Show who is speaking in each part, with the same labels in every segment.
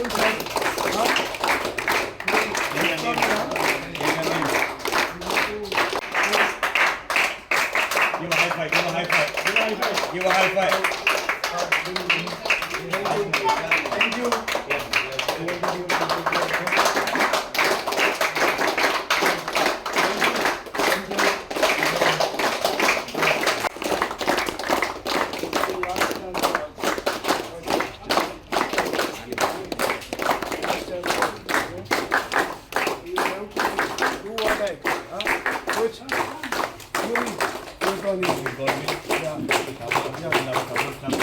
Speaker 1: Give a high five.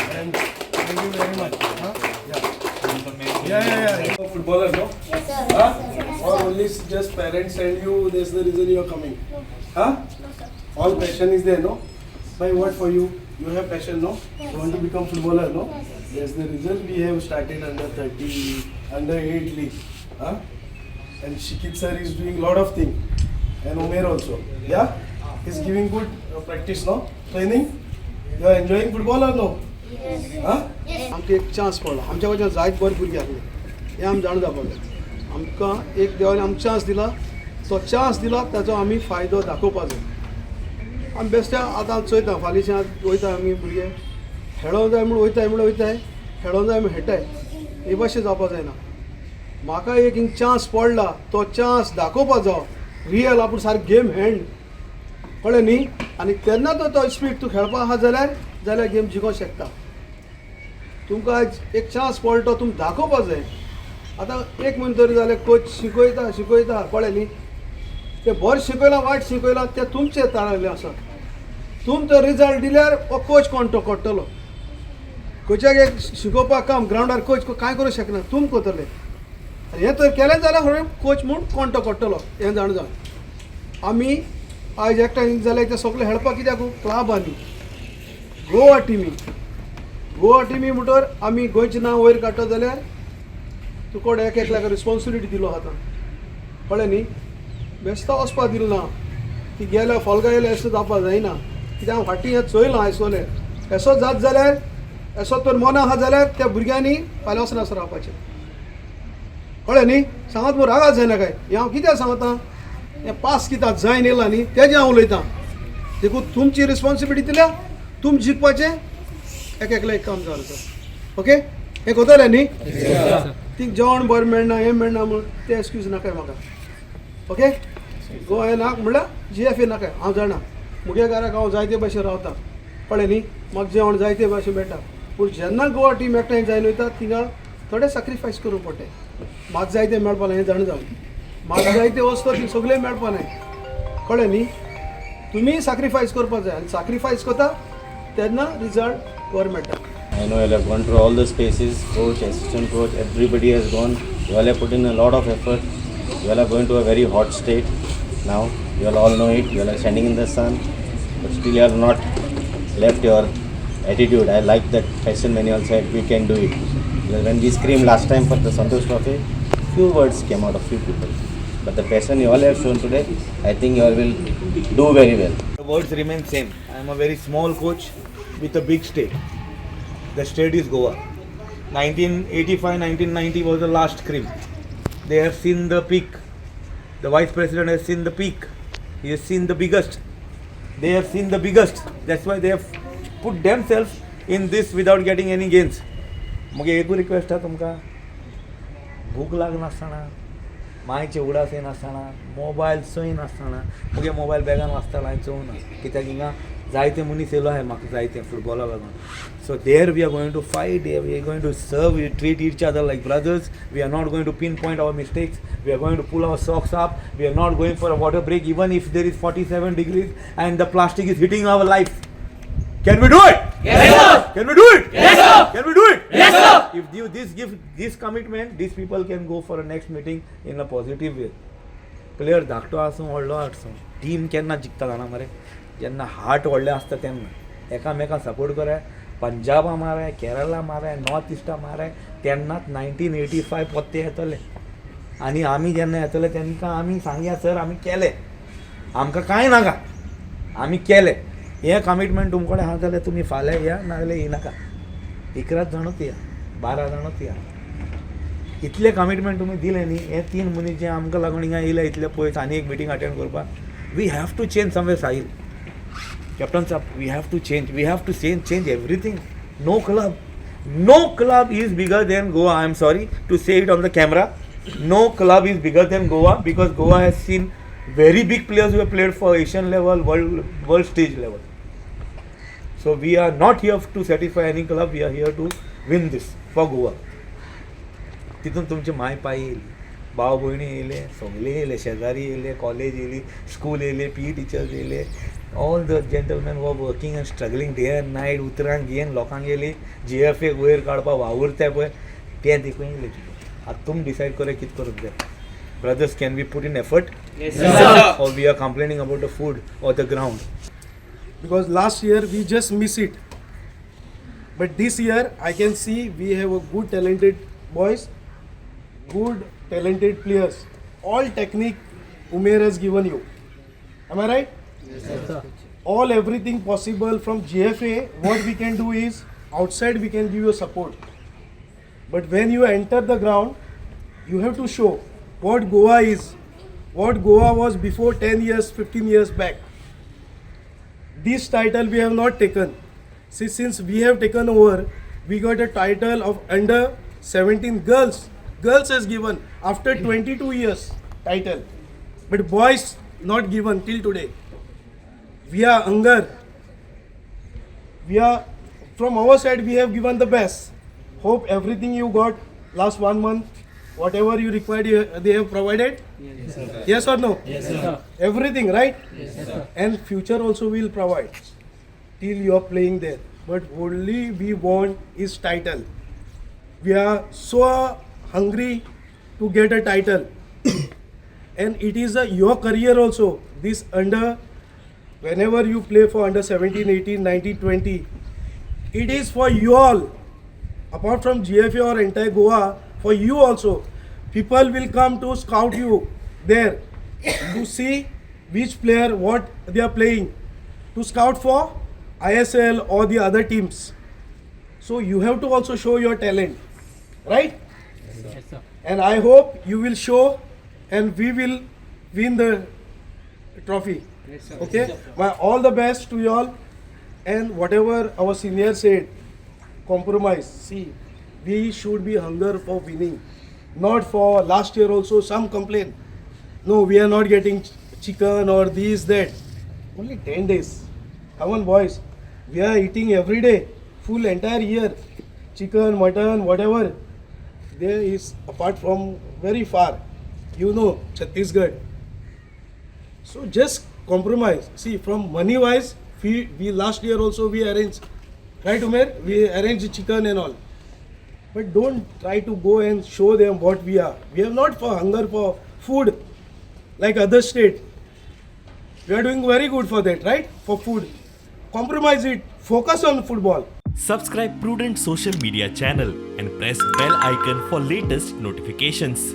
Speaker 2: Thank you. Thank you very much. Yeah. Footballer, no?
Speaker 3: Yes, sir.
Speaker 2: Huh? Or only just parents send you, that's the reason you are coming. Huh? All passion is there, no? By what for you? You have passion, no? You want to become footballer, no? That's the reason we have started under 30, under 8 league. Huh? And Shikit sir is doing lot of things. And Umer also. Yeah? He's giving good practice, no? Training? You are enjoying football or no?
Speaker 3: Yes.
Speaker 2: Huh?
Speaker 4: आमकां एक chance पडलो आमच्या वयच्यान जायत बरे भुरगे आसले हें आमी जाणा पडलें आमकां एक देवान आमकां चान्स दिला तो चान्स दिला ताचो आमी फायदो दाखोवपाक जाय आमी बेश्टे आतां चोयता फाल्यां वयता आमी भुरगे खेळोंक जाय म्हूण वयताय खेळोंक जाय म्हूण खेळटाय हे भाशेन जावपाक जायना म्हाका एक हिंग चान्स पडला तो चान्स दाखोवपाक जाय रियल आपूण सारको गेम हँड कळ्ळें न्ही आनी तेन्ना तो स्पीड तूं खेळपा आहा जाल्यार गेम जिखोंक शकता तुमकां एक चान्स पडलो तुमी दाखोवपाक जाय आतां एक म्हयनो तरी जालें कोच शिकयता कळ्ळें न्ही ते बरें शिकयलां वायट शिकयलां तें तुमचें ताळयलें आसा तुमी तो रिजल्ट दिल्यार हो कोच कोणटो कोट्टलो कोचाक एक शिकोवपाक काम ग्रावंडार कोच कांय करूंक शकना तुमी करतले हें तर केलें जाल्यार कोच म्हूण कोणटो कोट्टलो हें जाण आमी आयज एकठांय जाल्यार ते सगळे खेळपाक कित्याक क्लबांनी गोवा टिमी म्हणटोर आमी गोंयचें नांव वयर काडटा जाल्यार तुका एकल्याक रिस्पॉन्सिबिलिटी दिलो आतां कळ्ळें न्ही बेश्तो वचपाक दिलो ना ती गेल्या फॉलगा येयले एसो जावपाक जायना कित्याक हांव फाटीं हें चोयलां आयसोलें एसो जात जाल्यार एसो तर मना आहा जाल्यार त्या भुरग्यांनी फाल्यां वचनासो रावपाचें कळ्ळें न्ही सांगात मग रागात जायना काय हें हांव कित्याक सांगता हें पास कित्याक जायन येयलां न्ही तेजें हांव उलयतां देखून तुमची रिस्पॉन्सिबिलिटी दिल्या तुमी जिखपाचें एकलें एक काम जालें सर ओके हें कोतलें न्ही तीं जेवण बरें मेळना हें मेळना म्हूण ते एक्सक्यूज नाकाय म्हाका ओके गोंय नाक म्हणल्यार GFA नाकाय हांव जाणा मुगे घराक हांव जायते भाशेन रावता कळ्ळें न्ही म्हाका जेवण जायते भाशेन मेळटा पूण जेन्ना गोवा टीम एकठांय जायन वयता थिंगा थोडें सॅक्रिफायस करूंक पडटा म्हाका जायते मेळपा ना हें जाणा जावन म्हाका जायते वस्तू ती सगळे मेळपा नाय कळ्ळें न्ही तुमी सॅक्रिफायस करपाक जाय आनी सॅक्रिफायस करता तेन्ना रिजल्ट बरो मेळटा.
Speaker 5: I know you have gone through all the spaces, coach, assistant coach, everybody has gone. You all have put in a lot of effort. You all are going to a very hot state now. You all know it. You all are standing in the sun, but still you have not left your attitude. I like that passion when you all said we can do it. When we screamed last time for the Santosh Trophy, few words came out of few people. But the passion you all have shown today, I think you all will do very well.
Speaker 1: The words remain same. I am a very small coach with a big state. The state is Goa. 1985, 1990 was the last cream. They have seen the peak. The vice president has seen the peak. He has seen the biggest. They have seen the biggest. That's why they have put themselves in this without getting any gains. मुगे एक request है तुमका भूक लागनासतना मायचे उडासे नासतना mobile सोय नासतना मुगे mobile बॅगान वाचतालो हांवें चोवना कित्याक हिंगा जायते मनीस येयलो आहाय म्हाका जायते फुटबॉला लागून so there we are going to fight we are going to serve we treat each other like brothers we are not going to pinpoint our mistakes we are going to pull our socks up we are not going for a water break even if there is 47 degrees and the plastic is hitting our life. Can we do it?
Speaker 6: Yes, sir.
Speaker 1: Can we do it?
Speaker 6: Yes, sir.
Speaker 1: Can we do it?
Speaker 6: Yes, sir.
Speaker 1: If you give this commitment, these people can go for a next meeting in a positive way. Player धाकटो आसूं व्हडलो आसूं team केन्ना जिखता जाणा मरे जेन्ना heart व्हडलें आसता तेन्ना एकामेकांक सपोर्ट कराय पंजाबा माराय केरला माराय नॉर्थ इस्टा माराय तेन्नाच 1985 पत्ते येतले आनी आमी जेन्ना येतले तेन्ना आमी सांगया सर आमी केले आमकां कांय नाका आमी केले हें कमिटमेंट तुमचे कडेन आसा जाल्यार तुमी फाल्यां या नाजाल्यार येनाका 11 जाणूच या 12 जाणूच या इतले कमिटमेंट तुमी दिले न्ही हे 3 मनीस जे आमकां लागून हिंगा येयले इतले पयस आनी एक मिटींग अटेंड करपाक we have to change somewhere Sahil captain साहेब we have to change everything no club is bigger than Goa. I am sorry to say it on the camera. No club is bigger than Goa because Goa has seen very big players who have played for Asian level, world stage level. So we are not here to satisfy any club. We are here to win this for Goa. तितून तुमचे my पाय येयली, भाव भयणी येयले, सगळे येयले, शेजारी येयले, कॉलेज येयली, स्कूल येयले, PE टिचर्स येयले, all the gentleman were working and struggling day and night उतरांक घेवन लोकांक येयली GFA वयर काडपाक वावुरताय पळय तें देखून येयले. आतां तुमी डिसायड करा कितें करूंक जाय. Brothers, can we put in effort?
Speaker 3: Yes, sir.
Speaker 1: Or we are complaining about the food or the ground?
Speaker 2: Because last year we just miss it. But this year I can see we have a good talented boys, good talented players. All technique Umer has given you. Am I right?
Speaker 3: Yes, sir.
Speaker 2: All everything possible from GFA. What we can do is outside we can give you support. But when you enter the ground, you have to show what Goa is, what Goa was before 10 years, 15 years back. This title we have not taken. See, since we have taken over, we got a title of under 17 girls. Girls has given after 22 years title. But boys not given till today. We are hunger. We are, from our side we have given the best. Hope everything you got last 1 month, whatever you required, they have provided.
Speaker 3: Yes, sir.
Speaker 2: Yes or no?
Speaker 3: Yes, sir.
Speaker 2: Everything, right?
Speaker 3: Yes, sir.
Speaker 2: And future also will provide till you are playing there. But only we want is title. We are so hungry to get a title. And it is your career also. This under, whenever you play for under 17, 18, 19, 20, it is for you all. Apart from GFA or entire Goa, for you also. People will come to scout you there to see which player, what they are playing, to scout for ISL or the other teams. So you have to also show your talent, right?
Speaker 3: Yes, sir.
Speaker 2: And I hope you will show and we will win the trophy.
Speaker 3: Yes, sir.
Speaker 2: Okay? All the best to you all. And whatever our senior said, compromise. See, we should be hunger for winning. Not for last year also some complain. No, we are not getting chicken or this, that. Only 10 days. Come on boys. We are eating every day. Full entire year. Chicken, mutton, whatever. There is apart from very far. You know, Chhattisgarh. So just compromise. See, from money wise, we last year also we arranged, right Umer? We arranged chicken and all. But don't try to go and show them what we are. We are not for hunger for food like other state. We are doing very good for that, right? For food. Compromise it. Focus on football.
Speaker 6: Subscribe Prudent social media channel and press bell icon for latest notifications.